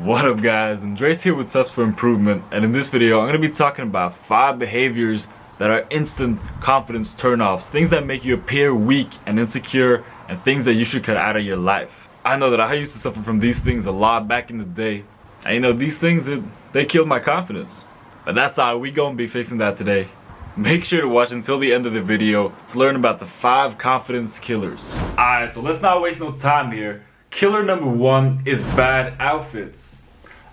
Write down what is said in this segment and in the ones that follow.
What up guys, Andres here with Steps for Improvement, and in this video I'm going to be talking about 5 behaviors that are instant confidence turnoffs, things that make you appear weak and insecure, and things that you should cut out of your life. I know that I used to suffer from these things a lot back in the day, and you know, these things, they killed my confidence. But that's how we gonna be fixing that today. Make sure to watch until the end of the video to learn about the 5 confidence killers. Alright, so let's not waste no time here. Killer number 1 is bad outfits.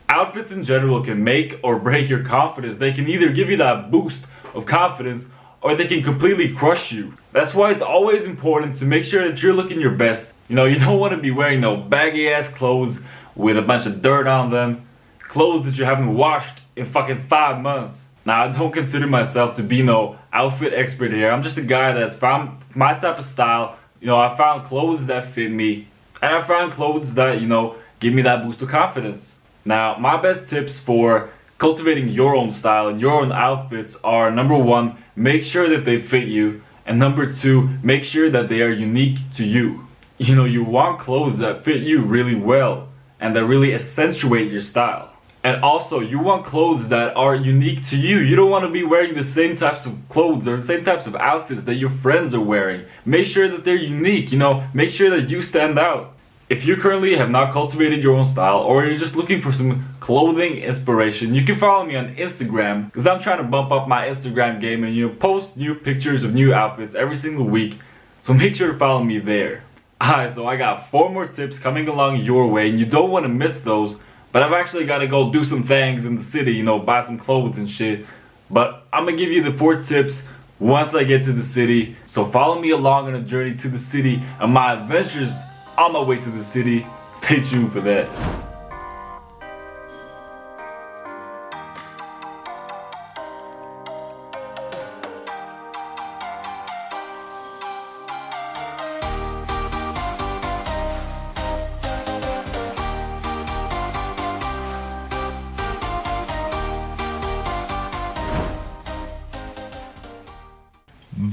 Outfits in general can make or break your confidence. They can either give you that boost of confidence or they can completely crush you. That's why it's always important to make sure that you're looking your best. You know, you don't want to be wearing no baggy ass clothes with a bunch of dirt on them. Clothes that you haven't washed in fucking 5 months. Now, I don't consider myself to be no outfit expert here. I'm just a guy that's found my type of style. You know, I found clothes that fit me. And I found clothes that, you know, give me that boost of confidence. Now, my best tips for cultivating your own style and your own outfits are: number 1, make sure that they fit you. And number 2, make sure that they are unique to you. You know, you want clothes that fit you really well and that really accentuate your style. And also, you want clothes that are unique to you. You don't want to be wearing the same types of clothes or the same types of outfits that your friends are wearing. Make sure that they're unique, you know, make sure that you stand out. If you currently have not cultivated your own style, or you're just looking for some clothing inspiration, you can follow me on Instagram, because I'm trying to bump up my Instagram game and, you know, post new pictures of new outfits every single week. So make sure to follow me there. Alright, so I got 4 more tips coming along your way, and you don't want to miss those. But I've actually got to go do some things in the city, you know, buy some clothes and shit. But I'm going to give you the 4 tips once I get to the city. So follow me along on a journey to the city and my adventures on my way to the city. Stay tuned for that.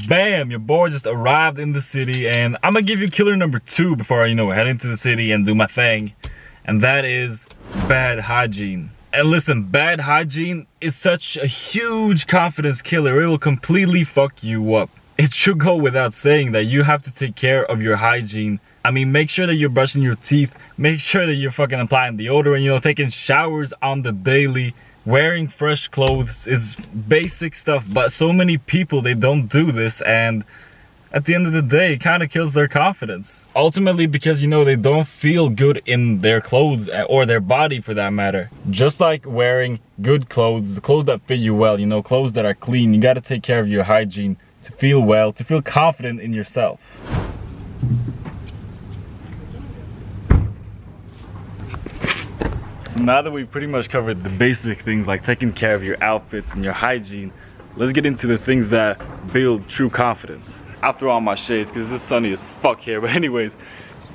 Bam! Your boy just arrived in the city, and I'm gonna give you killer number 2 before I, head into the city and do my thing. And that is bad hygiene. And listen, bad hygiene is such a huge confidence killer. It will completely fuck you up. It should go without saying that you have to take care of your hygiene. I mean, make sure that you're brushing your teeth. Make sure that you're fucking applying deodorant, taking showers on the daily. Wearing fresh clothes is basic stuff, but so many people, they don't do this, and at the end of the day, it kind of kills their confidence. Ultimately, because, they don't feel good in their clothes, or their body for that matter. Just like wearing good clothes, the clothes that fit you well, clothes that are clean, you gotta take care of your hygiene to feel well, to feel confident in yourself. So now that we've pretty much covered the basic things like taking care of your outfits and your hygiene, let's get into the things that build true confidence. I'll throw on my shades because it's sunny as fuck here, but anyways,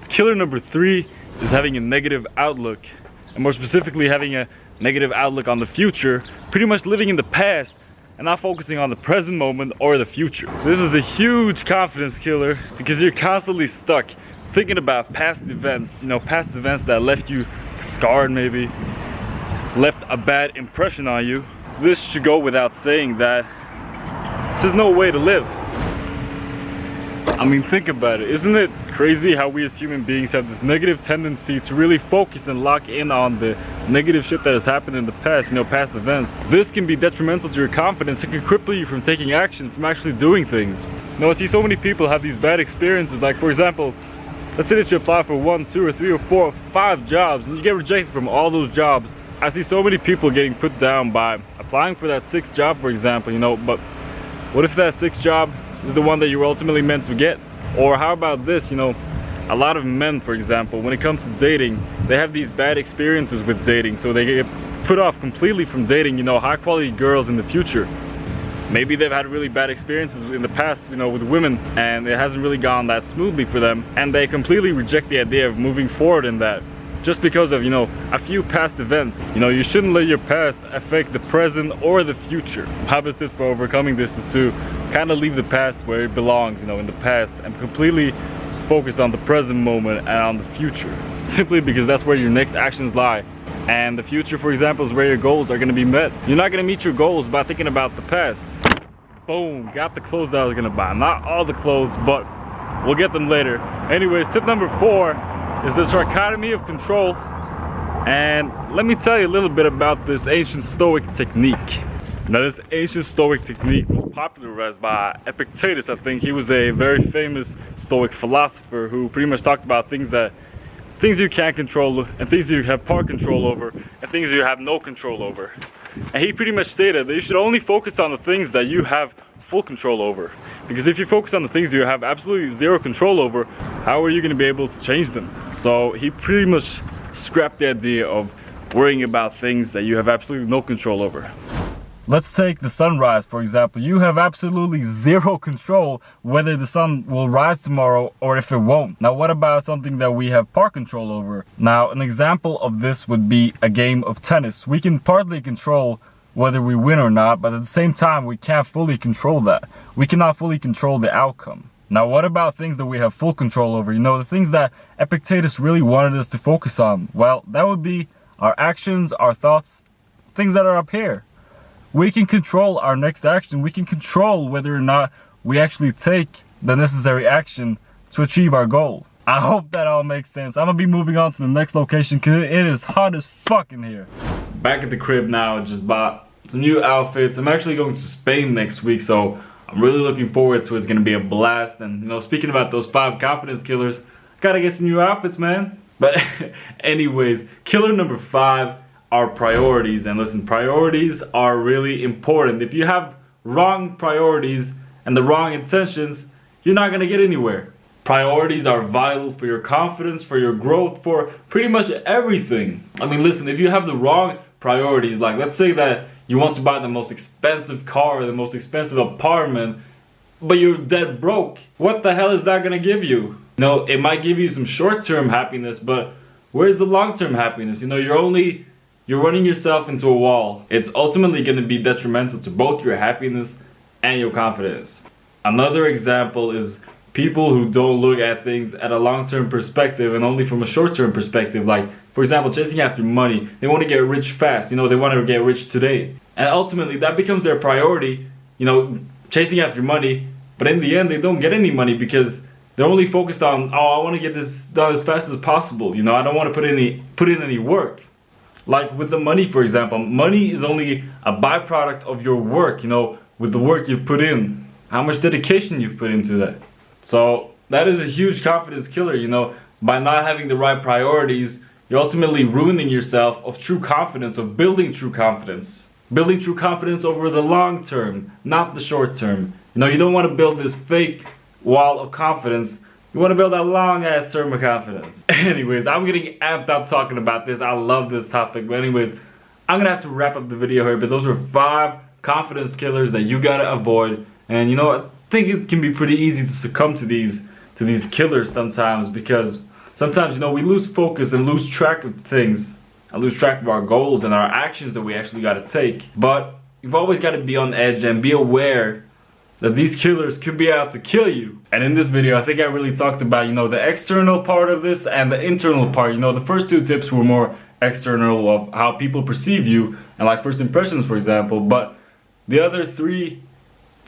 killer number 3 is having a negative outlook, and more specifically having a negative outlook on the future, pretty much living in the past and not focusing on the present moment or the future. This is a huge confidence killer because you're constantly stuck thinking about past events, past events that left you scarred, maybe left a bad impression on you. This should go without saying that this is no way to live. I mean, think about it. Isn't it crazy how we as human beings have this negative tendency to really focus and lock in on the negative shit that has happened in the past, past events? This can be detrimental to your confidence. It can cripple you from taking action, from actually doing things. I see so many people have these bad experiences, like, for example, let's say that you apply for 1, 2, or 3, or 4, or 5 jobs and you get rejected from all those jobs. I see so many people getting put down by applying for that 6th job, for example, but what if that 6th job is the one that you were ultimately meant to get? Or how about this, a lot of men, for example, when it comes to dating, they have these bad experiences with dating, so they get put off completely from dating, high quality girls in the future. Maybe they've had really bad experiences in the past, with women, and it hasn't really gone that smoothly for them, and they completely reject the idea of moving forward in that, just because of, a few past events. You shouldn't let your past affect the present or the future. My best tip for overcoming this is to kind of leave the past where it belongs, in the past, and completely focus on the present moment and on the future. Simply because that's where your next actions lie. And the future, for example, is where your goals are going to be met. You're not going to meet your goals by thinking about the past. Boom, got the clothes that I was going to buy. Not all the clothes, but we'll get them later. Anyways, tip number 4 is the trichotomy of control. And let me tell you a little bit about this ancient Stoic technique. Now, this ancient Stoic technique was popularized by Epictetus. I think he was a very famous Stoic philosopher who pretty much talked about things you can't control, and things you have part control over, and things you have no control over. And he pretty much stated that you should only focus on the things that you have full control over. Because if you focus on the things you have absolutely zero control over, how are you going to be able to change them? So he pretty much scrapped the idea of worrying about things that you have absolutely no control over. Let's take the sunrise, for example. You have absolutely zero control whether the sun will rise tomorrow or if it won't. Now, what about something that we have part control over? Now, an example of this would be a game of tennis. We can partly control whether we win or not, but at the same time, we can't fully control that. We cannot fully control the outcome. Now, what about things that we have full control over? You know, the things that Epictetus really wanted us to focus on. Well, that would be our actions, our thoughts, things that are up here. We can control our next action. We can control whether or not we actually take the necessary action to achieve our goal. I hope that all makes sense. I'm gonna be moving on to the next location because it is hot as fuck in here. Back at the crib now, just bought some new outfits. I'm actually going to Spain next week, so I'm really looking forward to it. It's gonna be a blast. And you know, speaking about those 5 confidence killers, gotta get some new outfits, man. But anyways, killer number 5 are priorities. And listen, priorities are really important. If you have wrong priorities and the wrong intentions, you're not gonna get anywhere. Priorities are vital for your confidence, for your growth, for pretty much everything. I mean, listen, if you have the wrong priorities, like let's say that you want to buy the most expensive car or the most expensive apartment, but you're dead broke, what the hell is that gonna give you? No, it might give you some short-term happiness, but where's the long-term happiness? You know, you're running yourself into a wall. It's ultimately going to be detrimental to both your happiness and your confidence. Another example is people who don't look at things at a long-term perspective and only from a short-term perspective. Like, for example, chasing after money. They want to get rich fast. You know, they want to get rich today. And ultimately, that becomes their priority, you know, chasing after money. But in the end, they don't get any money because they're only focused on, oh, I want to get this done as fast as possible. You know, I don't want to put in any work. Like with the money, for example, money is only a byproduct of your work, you know, with the work you've put in, how much dedication you've put into that. So that is a huge confidence killer, you know, by not having the right priorities, you're ultimately ruining yourself of true confidence, of building true confidence. Building true confidence over the long term, not the short term. You know, you don't want to build this fake wall of confidence. You want to build that long ass term of confidence. Anyways, I'm getting amped up talking about this. I love this topic. But anyways, I'm gonna have to wrap up the video here. But those are 5 confidence killers that you gotta avoid. And you know, I think it can be pretty easy to succumb to these killers sometimes, because sometimes, you know, we lose focus and lose track of things. I lose track of our goals and our actions that we actually gotta take. But you've always got to be on edge and be aware that these killers could be out to kill you. And in this video, I think I really talked about, you know, the external part of this and the internal part. You know, the first 2 tips were more external of how people perceive you and like first impressions, for example. But the other 3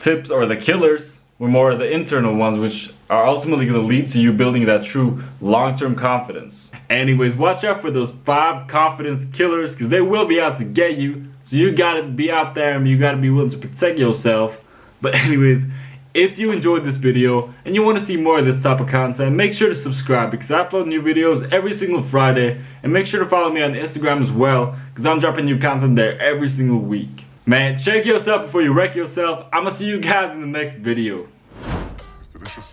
tips, or the killers, were more the internal ones, which are ultimately going to lead to you building that true long-term confidence. Anyways, watch out for those 5 confidence killers, because they will be out to get you. So you got to be out there and you got to be willing to protect yourself. But anyways, if you enjoyed this video and you want to see more of this type of content, make sure to subscribe, because I upload new videos every single Friday. And make sure to follow me on Instagram as well, because I'm dropping new content there every single week. Man, check yourself before you wreck yourself. I'm gonna see you guys in the next video. It's delicious.